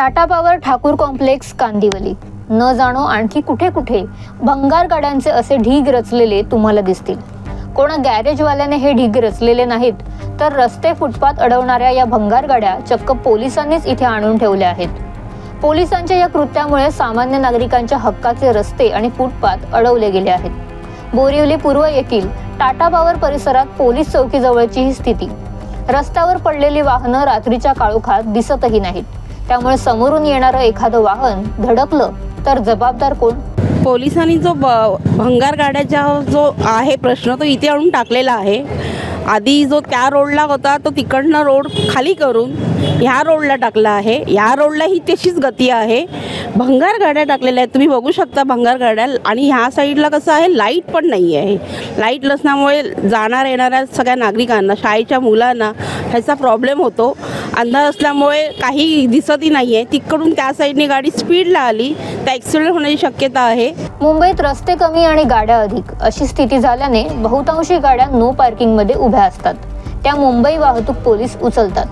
Tata power Thakur complex Kandivali न जाणो आणखी कुठे कुठे भंगार गाड्यांचे असे ढीग रचलेले तुम्हाला दिसतील। कोणा गॅरेजवाल्याने हे ढीग रचलेले नाहीत, तर रस्ते फुटपाथ अडवणाऱ्या या भंगार गाड्या चक्क पोलिसांनीच इथे आणून ठेवल्या आहेत। पोलिसांच्या या कृत्यामुळे सामान्य नागरिकांच्या हक्काचे रस्ते आणि फुटपाथ अडवले गेले आहेत। बोरिवली पूर्व येथील टाटा पॉवर परिसरात पोलीस चौकीजवळची ही स्थिती। रस्त्यावर पडलेली वाहनं रात्रीच्या काळोखात दिसतही नाहीत, त्यामुळे समोरून येणारं एखादं वाहन धडकलं तर जबाबदार कोण? पोलिसांनी जो भंगार गाड्याचा जो आहे प्रश्न तो इथे आणून टाकलेला आहे। आधी जो त्या रोडला होता तो तिकडनं रोड खाली करून ह्या रोडला टाकला आहे। ह्या रोडला ही तशीच गती आहे, भंगार गाड्या टाकलेल्या आहेत, तुम्ही बघू शकता भंगार गाड्या। आणि ह्या साईडला कसं आहे, लाईट पण नाही आहे। लाईट नसल्यामुळे जाणार येणाऱ्या सगळ्या नागरिकांना, शाळेच्या मुलांना ह्याचा प्रॉब्लेम होतो। अंधार असल्यामुळे काही दिसतही नाही आहे। तिकडून त्या साईडने गाडी स्पीडला आली तर ॲक्सिडेंट होण्याची शक्यता आहे। मुंबईत रस्ते कमी आणि गाड्या अधिक अशी स्थिती झाल्याने बहुतांशी गाड्या नो पार्किंगमध्ये उभ्या असतात। त्या मुंबई वाहतूक पोलीस उचलतात।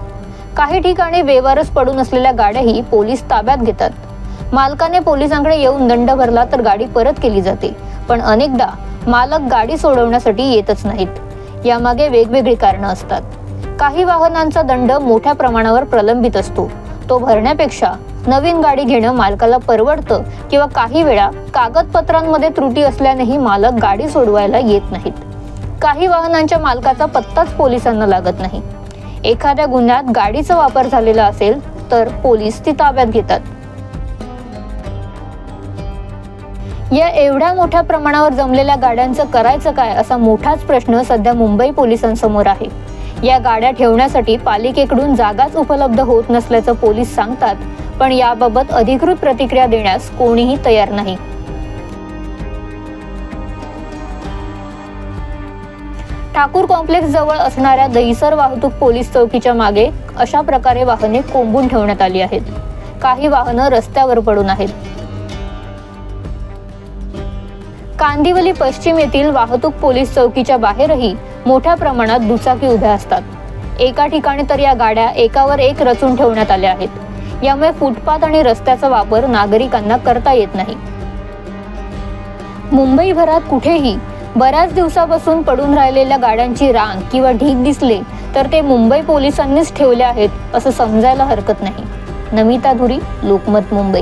काही ठिकाणी बेवारस पडून असलेल्या गाड्याही पोलीस ताब्यात घेतात। मालकाने पोलिसांकडे येऊन दंड भरला तर गाडी परत केली जाते, पण अनेकदा मालक गाडी सोडवण्यासाठी येतच नाहीत। यामागे वेगवेगळी कारणं असतात। काही वाहनांचा दंड मोठ्या प्रमाणावर प्रलंबित असतो, तो भरण्यापेक्षा नवीन गाडी घेणं मालकाला परवडतं, किंवा काही वेळा कागदपत्रांमध्ये त्रुटी असल्यानेही मालक गाडी सोडवायला येत नाहीत। काही वाहनांच्या मालकाचा पत्ताच पोलिसांना लागत नाही। एखाद्या गुन्ह्यात गाडीचा वापर झालेला असेल तर पोलीस ती ताब्यात घेतात। या एवढ्या मोठ्या प्रमाणावर जमलेल्या गाड्यांचं करायचं काय असा मोठाच प्रश्न सध्या मुंबई पोलिसांसमोर आहे। या गाड्या ठेवण्यासाठी पालिकेकडून जागाच उपलब्ध होत नसल्याचं पोलीस सांगतात, पण याबाबत अधिकृत प्रतिक्रिया देण्यास कोणीही तयार नाही। ठाकूर कॉम्प्लेक्स जवळ असणाऱ्या दहिसर वाहतूक पोलीस चौकीच्या मागे अशा प्रकारे वाहने कोंबून ठेवण्यात आली आहेत। काही वाहनं रस्त्यावर पडून आहेत। कांदिवली पश्चिम येथील वाहतूक पोलीस चौकीच्या बाहेरही मोठ्या प्रमाणात दुचाकी उभ्या असतात। एका ठिकाणी तर या गाड्या एकावर एक रचून ठेवण्यात आल्या आहेत। यामुळे फुटपाथ आणि रस्त्याचा वापर नागरिकांना करता येत नाही। मुंबईभरात कुठेही बऱ्याच दिवसापासून पडून राहिलेल्या गाड्यांची रांग किंवा ढीग दिसले तर ते मुंबई पोलिसांनीच ठेवले आहेत असं समजायला हरकत नाही। नमिता धुरी, लोकमत, मुंबई।